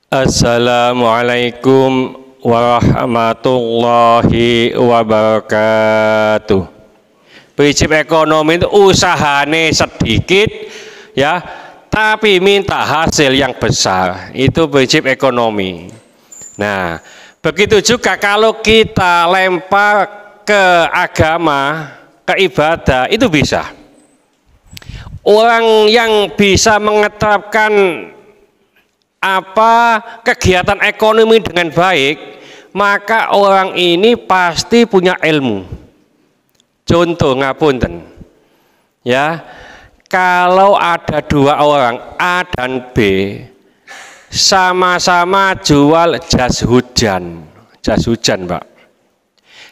Assalamualaikum warahmatullahi wabarakatuh. Prinsip ekonomi itu usahane sedikit ya, tapi minta hasil yang besar. Itu prinsip ekonomi. Nah, begitu juga kalau kita lempar ke agama, ke ibadah, itu bisa. Orang yang bisa mengetapkan kegiatan ekonomi dengan baik, maka orang ini pasti punya ilmu. Contoh ngapunten, ya, kalau ada dua orang A dan B sama-sama jual jas hujan, Pak.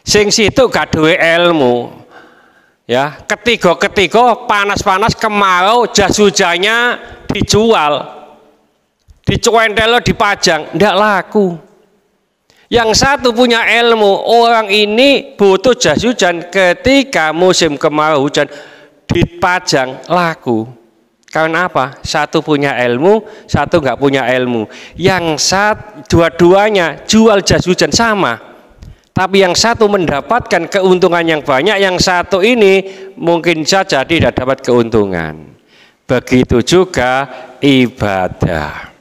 Sing situ gak duwe ilmu, ya, ketiga panas-panas kemarau jas hujannya dijual. Dicuentelo dipajang, ndak laku. Yang satu punya ilmu, orang ini butuh jas hujan, ketika musim kemarau hujan dipajang, laku. Karena apa? Satu punya ilmu, satu nggak punya ilmu. Dua-duanya jual jas hujan sama, tapi yang satu mendapatkan keuntungan yang banyak, yang satu ini mungkin saja tidak dapat keuntungan. Begitu juga ibadah.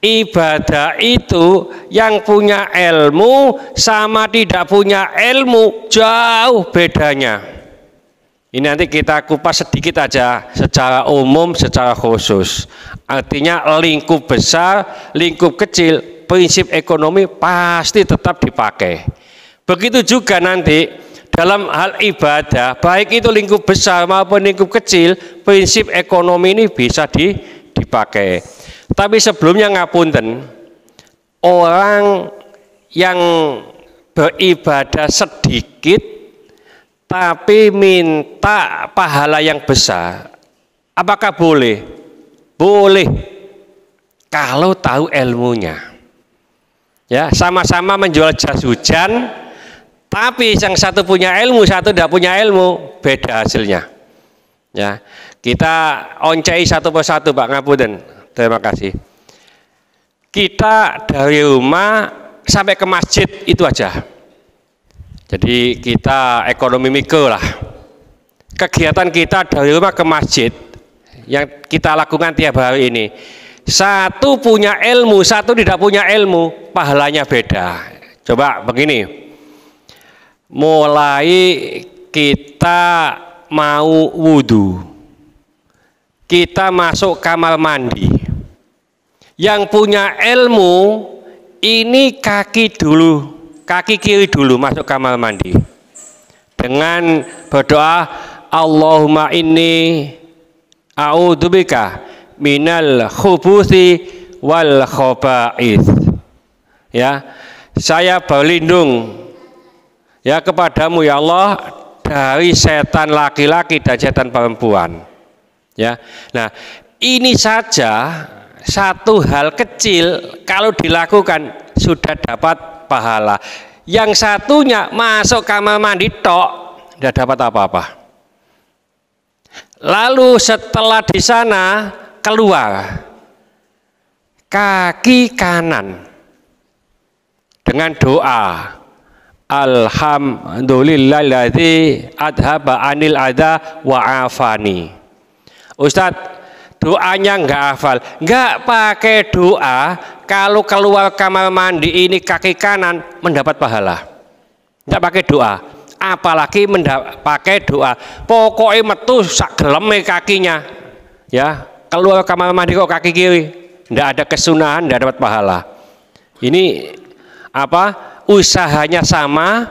Ibadah itu yang punya ilmu sama tidak punya ilmu jauh bedanya. Ini nanti kita kupas sedikit aja secara umum, secara khusus. Artinya lingkup besar, lingkup kecil, prinsip ekonomi pasti tetap dipakai. Begitu juga nanti dalam hal ibadah, baik itu lingkup besar maupun lingkup kecil, prinsip ekonomi ini bisa dipakai. Tapi sebelumnya ngapunten, orang yang beribadah sedikit tapi minta pahala yang besar, apakah boleh? Boleh, kalau tahu ilmunya. Ya, sama-sama menjual jas hujan, tapi yang satu punya ilmu, satu tidak punya ilmu, beda hasilnya. Ya, kita oncei satu persatu, Pak, ngapunten. Terima kasih. Kita dari rumah sampai ke masjid itu aja. Jadi kita ekonomi mikro lah. Kegiatan kita dari rumah ke masjid yang kita lakukan tiap hari ini. Satu punya ilmu, satu tidak punya ilmu, pahalanya beda. Coba begini. Mulai kita mau wudhu, kita masuk kamar mandi. Yang punya ilmu ini kaki kiri dulu masuk kamar mandi dengan berdoa, Allahumma inni a'udzubika minal khubuthi wal khaba'ith. Ya, saya berlindung ya kepadamu ya Allah dari setan laki-laki dan setan perempuan. Ya, nah ini saja satu hal kecil kalau dilakukan sudah dapat pahala. Yang satunya masuk kamar mandi tok tidak dapat apa-apa. Lalu setelah di sana keluar kaki kanan dengan doa Alhamdulillahilladzi adhaba anil adha wa afani. Ustadz, doanya nggak hafal, nggak pakai doa. Kalau keluar kamar mandi ini kaki kanan mendapat pahala, nggak pakai doa, apalagi pakai doa. Pokoknya metu sak geleme kakinya, ya, keluar kamar mandi kok kaki kiri, nggak ada kesunahan, nggak dapat pahala. Ini usahanya sama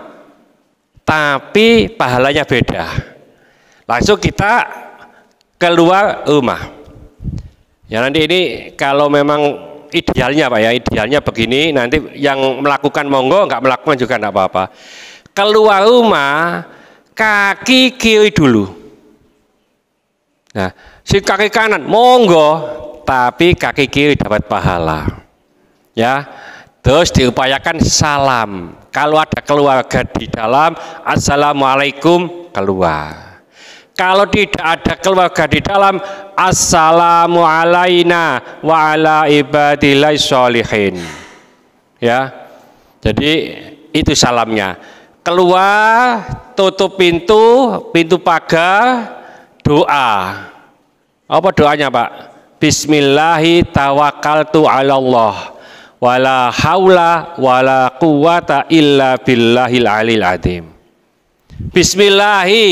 tapi pahalanya beda. Langsung kita keluar rumah. Ya, nanti ini kalau memang idealnya Pak ya, idealnya begini, nanti yang melakukan monggo, nggak melakukan juga nggak apa-apa. Keluar rumah kaki kiri dulu. Nah, si kaki kanan monggo, tapi kaki kiri dapat pahala. Ya, terus diupayakan salam. Kalau ada keluarga di dalam, assalamualaikum, keluar. Kalau tidak ada keluarga di dalam, assalamu alaina wa ala ibadillah sholihin. Ya, jadi itu salamnya. Keluar, tutup pintu pagar, doa. Apa doanya, Pak? Bismillahi tawakkaltu ala Allah wala haula wala quwata illa billahil alil azim. Bismillahi,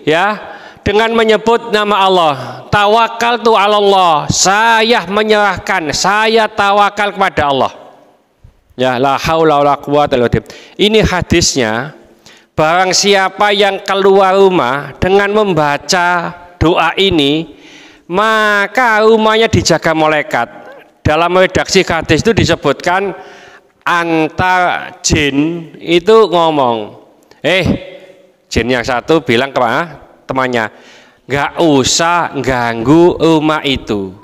ya, dengan menyebut nama Allah. Tawakkaltu ala Allah, saya menyerahkan, saya tawakal kepada Allah. Ya, la haula wala quwata illa billah. Ini hadisnya, barang siapa yang keluar rumah dengan membaca doa ini, maka rumahnya dijaga malaikat. Dalam redaksi hadis itu disebutkan antar jin itu ngomong, jin yang satu bilang ke temannya, nggak usah ganggu rumah itu,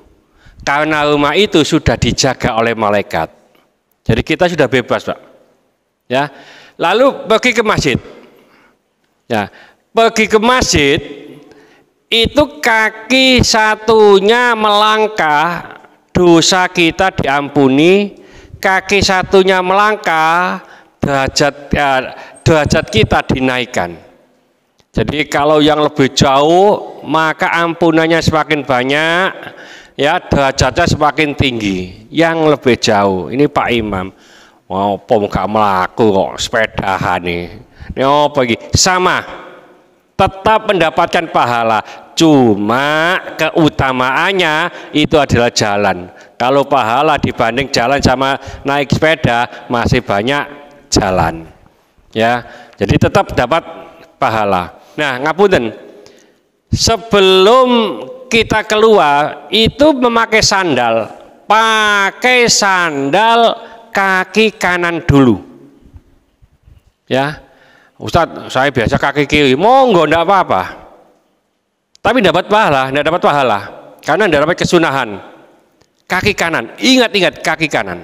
karena rumah itu sudah dijaga oleh malaikat. Jadi kita sudah bebas, Pak. Ya, lalu pergi ke masjid. Ya, pergi ke masjid itu kaki satunya melangkah, dosa kita diampuni. Kaki satunya melangkah, derajat kita dinaikkan. Jadi kalau yang lebih jauh maka ampunannya semakin banyak, ya, derajatnya semakin tinggi. Yang lebih jauh, ini Pak Imam, mau gak melaku kok sepedahan nih. Ini apa lagi? Sama, tetap mendapatkan pahala. Cuma keutamaannya itu adalah jalan. Kalau pahala dibanding jalan sama naik sepeda masih banyak jalan. Ya, jadi tetap dapat pahala. Nah, ngapunten, sebelum kita keluar itu memakai sandal, pakai sandal kaki kanan dulu. Ya, Ustadz, saya biasa kaki kiri, monggo enggak apa-apa. Tapi dapat pahala, enggak dapat pahala, karena enggak dapat kesunahan. Kaki kanan, ingat-ingat kaki kanan.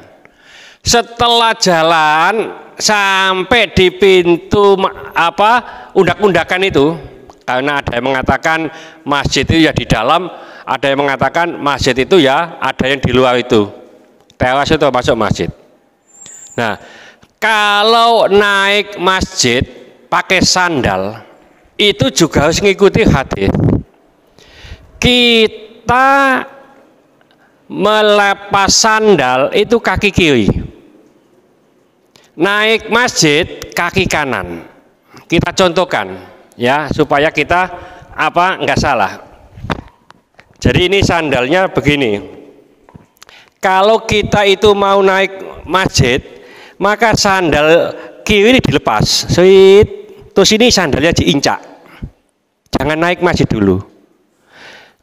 Setelah jalan sampai di pintu undak-undakan itu, karena ada yang mengatakan masjid itu ya di dalam, ada yang mengatakan masjid itu ya ada yang di luar itu, teras itu masuk masjid. Nah, kalau naik masjid pakai sandal itu juga harus mengikuti hadis. Kita melepas sandal itu kaki kiri, naik masjid kaki kanan. Kita contohkan ya supaya kita nggak salah. Jadi ini sandalnya begini. Kalau kita itu mau naik masjid, maka sandal kiri dilepas, terus ini sandalnya diinjak. Jangan naik masjid dulu.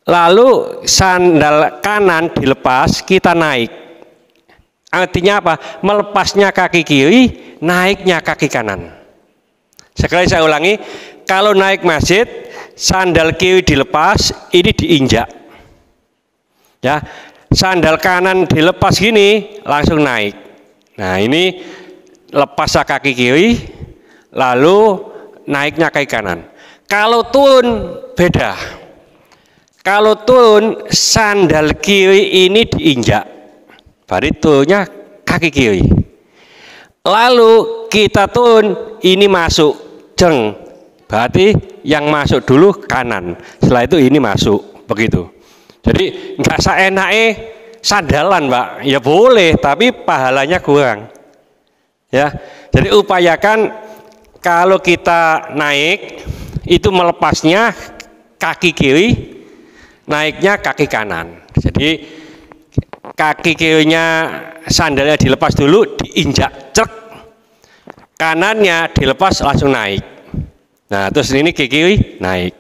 Lalu sandal kanan dilepas, kita naik. Artinya apa? Melepasnya kaki kiri, naiknya kaki kanan. Sekali saya ulangi, kalau naik masjid, sandal kiri dilepas, ini diinjak. Ya, sandal kanan dilepas gini, langsung naik. Nah, ini lepasnya kaki kiri, lalu naiknya kaki kanan. Kalau turun beda. Kalau turun sandal kiri ini diinjak, baru turunnya kaki kiri. Lalu kita turun, ini masuk, jeng, berarti yang masuk dulu kanan. Setelah itu ini masuk, begitu. Jadi nggak seenaknya sandalan, Pak. Ya boleh, tapi pahalanya kurang. Ya, jadi upayakan kalau kita naik itu melepasnya kaki kiri, naiknya kaki kanan. Jadi kaki kirinya sandalnya dilepas dulu, diinjak, cek, kanannya dilepas langsung naik. Nah, terus ini kaki kiri naik.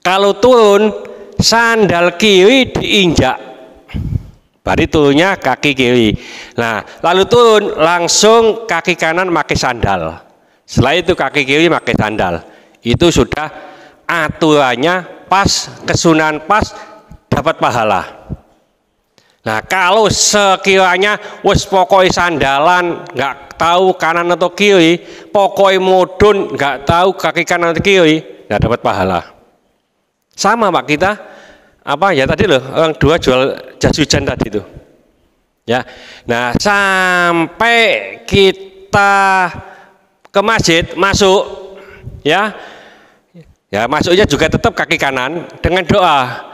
Kalau turun sandal kiri diinjak, baru turunnya kaki kiri. Nah, lalu turun langsung kaki kanan pakai sandal. Setelah itu kaki kiri pakai sandal. Itu sudah aturannya pas, kesunahan pas, dapat pahala. Nah, kalau sekiranya wes pokoknya sandalan nggak tahu kanan atau kiri, pokoknya mudun nggak tahu kaki kanan atau kiri, nggak dapat pahala. Sama Pak, kita apa ya tadi loh, orang dua jual jas hujan tadi tuh. Ya. Nah, sampai kita ke masjid masuk ya. Ya, masuknya juga tetap kaki kanan dengan doa.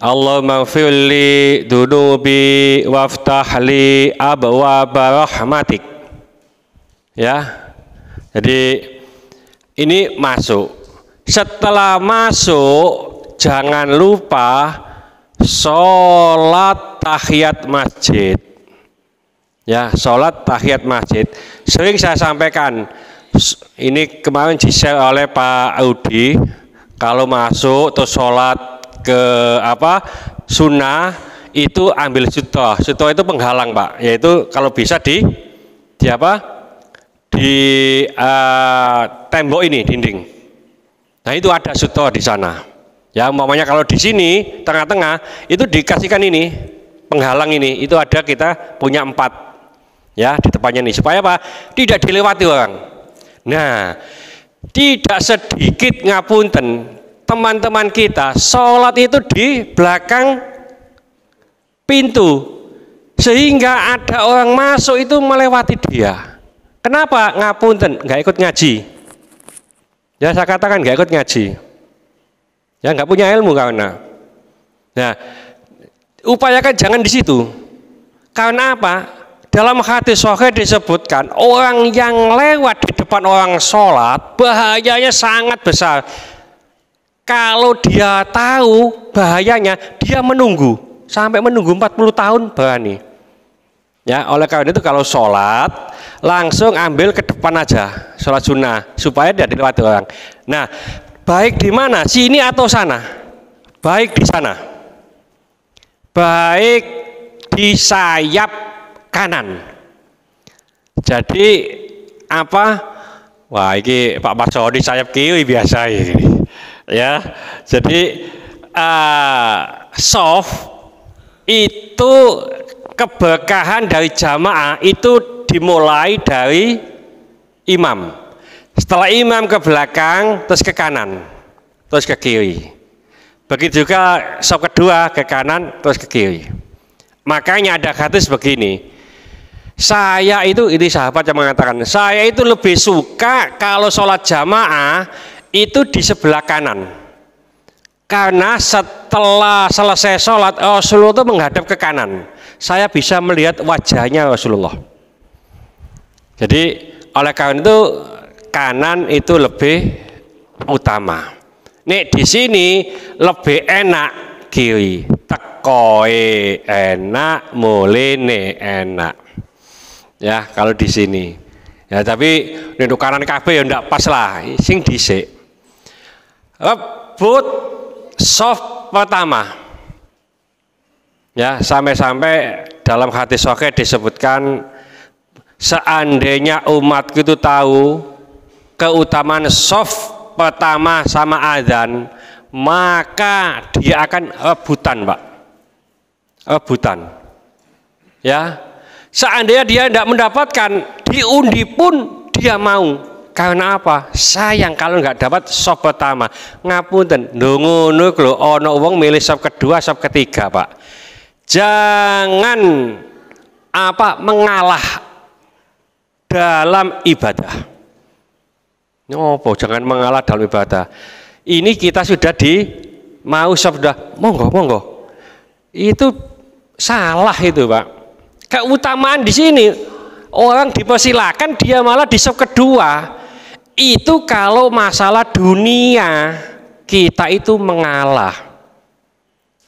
Allahumma ghfirli dunubi waftahli abwaaba rahmatik. Ya. Jadi ini masuk. Setelah masuk jangan lupa sholat tahiyat masjid. Ya, sholat tahiyat masjid. Sering saya sampaikan, ini kemarin di-share oleh Pak Audi, kalau masuk terus sholat ke sunnah itu ambil sutoh. Sutoh itu penghalang Pak, yaitu kalau bisa di tembok ini, dinding. Nah itu ada sutoh di sana. Ya umpamanya kalau di sini tengah-tengah itu dikasihkan ini penghalang ini, itu ada kita punya 4 ya di depannya ini supaya apa? Tidak dilewati orang. Nah tidak sedikit ngapunten teman-teman kita sholat itu di belakang pintu sehingga ada orang masuk itu melewati dia. Kenapa? Ngapunten, nggak ikut ngaji. Ya saya katakan nggak ikut ngaji. Ya nggak punya ilmu karena. Nah, upayakan jangan di situ. Karena apa? Dalam hadis sahih disebutkan orang yang lewat di depan orang sholat bahayanya sangat besar. Kalau dia tahu bahayanya, dia menunggu sampai menunggu 40 tahun berani. Ya, oleh karena itu kalau sholat langsung ambil ke depan aja, sholat sunnah supaya tidak dilewati orang. Nah, baik di mana? Sini atau sana? Baik di sana. Baik di sayap kanan. Jadi apa? Wah, ini Pak Marsudi sayap kiri biasa ini. Ya, jadi soft itu keberkahan dari jamaah itu dimulai dari imam. Setelah imam ke belakang, terus ke kanan, terus ke kiri. Begitu juga soft kedua ke kanan, terus ke kiri. Makanya ada hadis begini. Saya itu, ini sahabat yang mengatakan, saya itu lebih suka kalau sholat jamaah itu di sebelah kanan. Karena setelah selesai sholat, Rasulullah itu menghadap ke kanan. Saya bisa melihat wajahnya Rasulullah. Jadi oleh karena itu kanan itu lebih utama. Nih di sini lebih enak kiri. Tekoe enak, muline enak. Ya kalau di sini. Ya tapi untuk kanan kabeh ya ndak pas lah. Sing dhisik. Rebut soft pertama. Ya sampai-sampai dalam hadis sahih disebutkan seandainya umat itu tahu keutamaan soft pertama sama azan, maka dia akan rebutan Pak, rebutan. Ya seandainya dia tidak mendapatkan diundi pun dia mau. Karena apa? Sayang kalau nggak dapat soft pertama. Ngapunten, ngono lho ana wong milih soft kedua, soft ketiga Pak. Jangan mengalah dalam ibadah. Jangan mengalah dalam ibadah. Ini kita sudah mau sudah monggo. Itu salah itu Pak. Keutamaan di sini orang dipersilakan, dia malah di sop kedua. Itu kalau masalah dunia kita itu mengalah.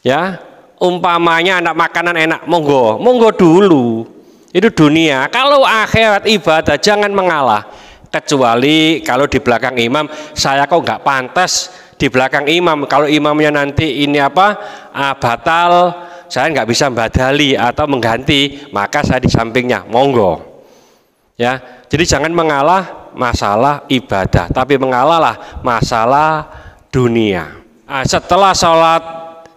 Ya. Umpamanya anak makanan enak, monggo dulu. Itu dunia. Kalau akhirat ibadah jangan mengalah. Kecuali kalau di belakang imam, saya kok nggak pantas di belakang imam. Kalau imamnya nanti ini batal, saya nggak bisa badali atau mengganti, maka saya di sampingnya, monggo. Ya, jadi jangan mengalah masalah ibadah, tapi mengalahlah masalah dunia. Setelah sholat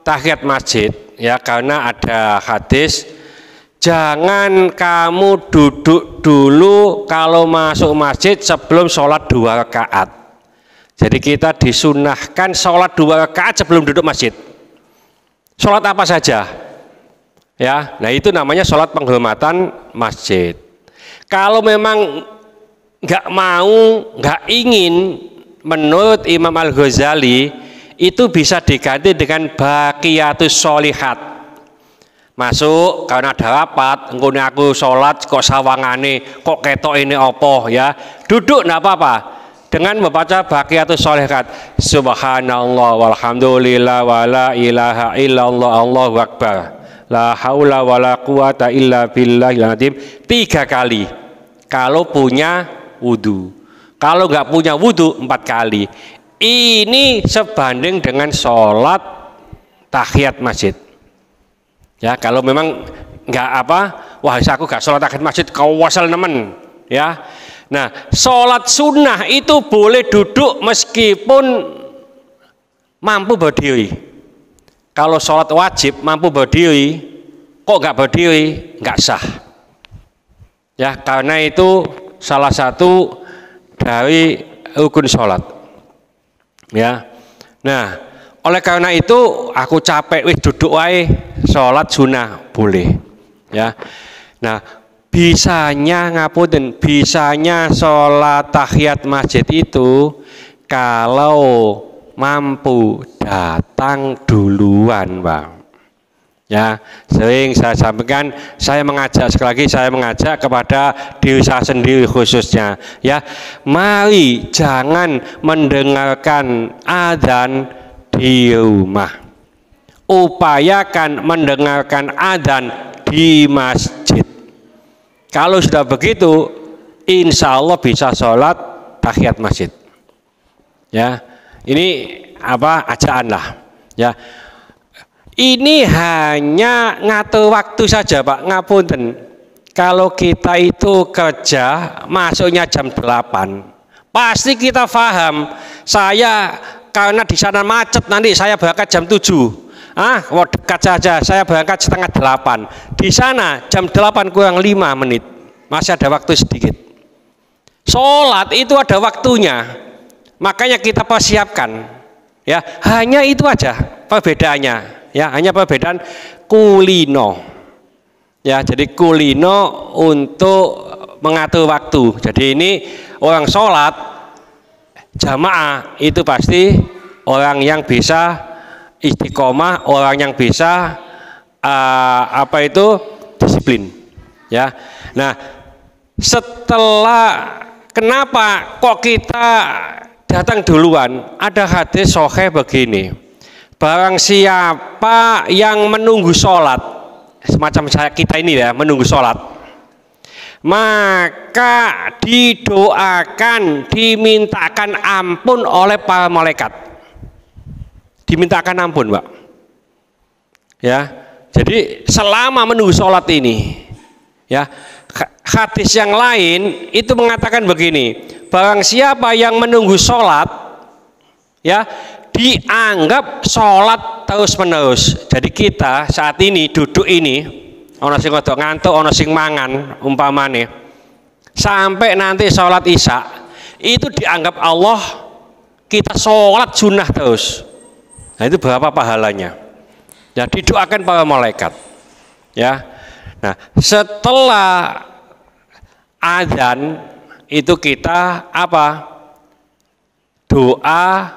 tahiyat masjid, ya karena ada hadis, jangan kamu duduk dulu kalau masuk masjid sebelum sholat 2 rakaat. Jadi kita disunahkan sholat 2 rakaat sebelum duduk masjid. Sholat apa saja, ya. Nah itu namanya sholat penghormatan masjid. Kalau memang nggak mau, nggak ingin, menurut Imam Al-Ghazali itu bisa diganti dengan baqiyatus sholihat. Masuk karena ada rapat, engkone aku sholat kok sawangane, kok ketok ini opo, ya. Duduk nggak apa-apa. Dengan membaca baqiyatus sholihat, subhanallah walhamdulillah wala ilaha illallah allahu akbar la haula wala quwata illa billahil azim 3 kali kalau punya wudu. Kalau nggak punya wudu 4 kali. Ini sebanding dengan sholat tahiyat masjid, ya. Kalau memang nggak apa, wah aku nggak sholat tahiyat masjid kau wasal nemen, ya. Nah, sholat sunnah itu boleh duduk meskipun mampu berdiri. Kalau sholat wajib mampu berdiri, kok nggak berdiri, nggak sah. Ya, karena itu salah satu dari rukun sholat. Ya, nah, oleh karena itu aku capek, wih duduk wae, sholat sunnah boleh. Ya, nah. Bisanya sholat tahiyat masjid itu kalau mampu datang duluan, Bang. Ya, sering saya sampaikan, saya mengajak kepada diri saya sendiri khususnya, ya. Mari jangan mendengarkan adzan di rumah. Upayakan mendengarkan adzan di masjid. Kalau sudah begitu, insya Allah bisa sholat tahiyat masjid. Ya, ini apa ajaan lah. Ya, ini hanya ngatur waktu saja, Pak. Ngapunten. Kalau kita itu kerja masuknya jam 8, pasti kita paham. Saya karena di sana macet, nanti saya berangkat jam 7. Dekat saja, saya berangkat setengah 8. Di sana jam 8 kurang 5 menit, masih ada waktu sedikit. Sholat itu ada waktunya, makanya kita persiapkan. Ya, hanya itu aja perbedaannya. Ya, hanya perbedaan kulino. Ya, jadi kulino untuk mengatur waktu. Jadi ini orang sholat jamaah itu pasti orang yang bisa istiqomah, orang yang bisa disiplin, ya. Nah, setelah kenapa kok kita datang duluan? Ada hadis sahih begini, barang siapa yang menunggu sholat, semacam kita ini ya, menunggu sholat, maka didoakan, dimintakan ampun oleh para malaikat. Dimintakan ampun, Pak. Ya, jadi selama menunggu sholat ini, ya, hadis yang lain itu mengatakan begini, barang siapa yang menunggu sholat, ya, dianggap sholat terus menerus. Jadi kita saat ini duduk ini, ono sing ngodok ngantuk, ono sing mangan, umpamane, sampai nanti sholat isya, itu dianggap Allah kita sholat sunnah terus. Nah itu berapa pahalanya? Ya, didoakan para malaikat. Ya. Nah, setelah azan itu kita apa? Doa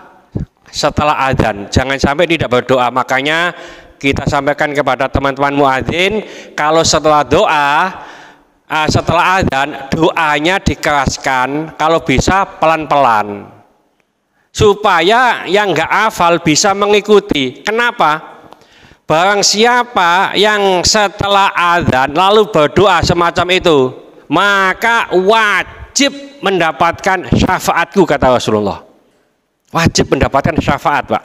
setelah azan. Jangan sampai tidak berdoa. Makanya kita sampaikan kepada teman-teman muadzin, kalau setelah doa, setelah azan, doanya dikeraskan, kalau bisa pelan-pelan. Supaya yang nggak hafal bisa mengikuti. Kenapa? Barang siapa yang setelah azan lalu berdoa semacam itu, maka wajib mendapatkan syafaatku, kata Rasulullah. Wajib mendapatkan syafaat, Pak.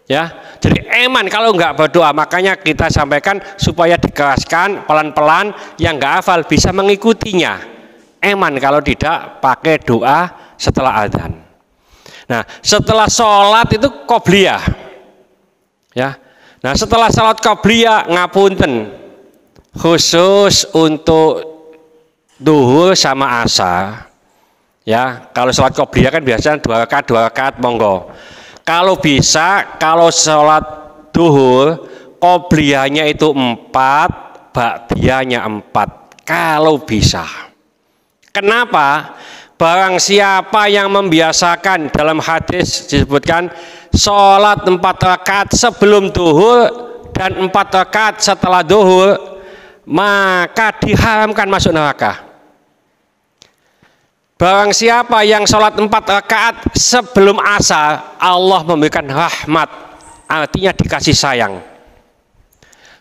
Ya, jadi eman kalau nggak berdoa. Makanya kita sampaikan supaya dikeraskan pelan-pelan, yang nggak hafal bisa mengikutinya. Eman kalau tidak pakai doa setelah azan. Nah, setelah sholat itu qobliyah, ya. Nah, setelah sholat qobliyah ngapunten, khusus untuk duhur sama asar, Ya, kalau sholat qobliyah kan biasanya 2 rakaat monggo. Kalau bisa, kalau sholat duhur qobliyahnya itu 4, ba'diyahnya 4. Kalau bisa. Kenapa? Barang siapa yang membiasakan, dalam hadis disebutkan sholat 4 rakaat sebelum duhur dan 4 rakaat setelah duhur, maka diharamkan masuk neraka. Barang siapa yang sholat 4 rakaat sebelum asar, Allah memberikan rahmat, artinya dikasih sayang.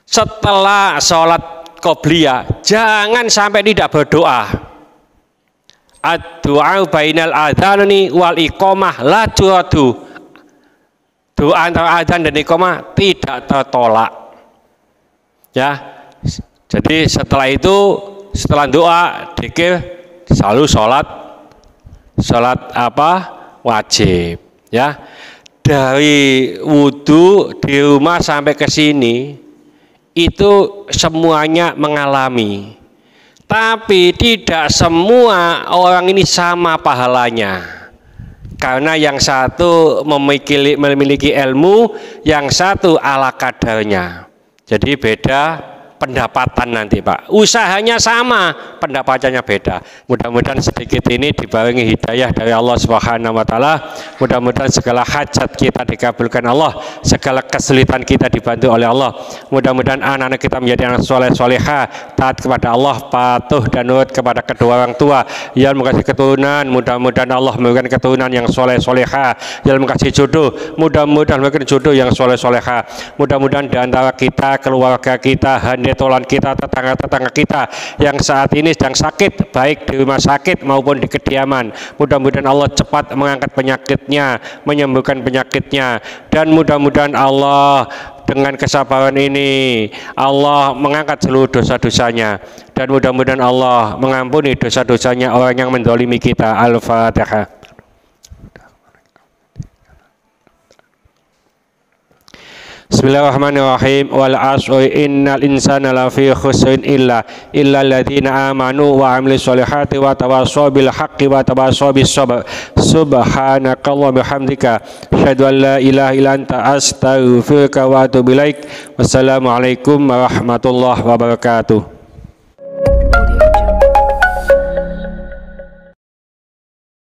Setelah sholat qobliyah, jangan sampai tidak berdoa. Ad-du'a bainal adzani wal iqamah la turadu. Doa antara adzan dan iqamah tidak tertolak. Ya. Jadi setelah itu, setelah doa, dzikir, selalu sholat apa? Wajib. Ya. Dari wudhu di rumah sampai ke sini itu semuanya mengalami. Tapi tidak semua orang ini sama pahalanya. Karena yang satu memiliki ilmu, yang satu ala kadarnya. Jadi beda pendapatan nanti Pak. Usahanya sama, pendapatannya beda. Mudah-mudahan sedikit ini dibarengi hidayah dari Allah Subhanahu wa taala. Mudah-mudahan segala hajat kita dikabulkan Allah, segala kesulitan kita dibantu oleh Allah. Mudah-mudahan anak-anak kita menjadi anak soleh solehah, taat kepada Allah, patuh dan nurut kepada kedua orang tua, yang mengasihi keturunan. Mudah-mudahan Allah memberikan keturunan yang soleh solehah, yang mengasihi jodoh. Mudah-mudahan memberikan jodoh yang soleh solehah. Mudah-mudahan di antara kita, keluarga kita, tolan kita, tetangga-tetangga kita yang saat ini sedang sakit, baik di rumah sakit maupun di kediaman, mudah-mudahan Allah cepat mengangkat penyakitnya, menyembuhkan penyakitnya, dan mudah-mudahan Allah dengan kesabaran ini Allah mengangkat seluruh dosa-dosanya, dan mudah-mudahan Allah mengampuni dosa-dosanya orang yang mendolimi kita. Al-Fatihah. Bismillahirrahmanirrahim. Wal 'asri innal insana lafi khusrin illa alladziina aamanu wa 'amilus sholihati wa tawassaw bil haqqi wa tawassaw bis sabr. Subhanakallahumma bihamdika asyhadu an la ilaha illa anta astaghfiruka wa atubu ilaik. Wassalamu alaikum warahmatullahi wabarakatuh.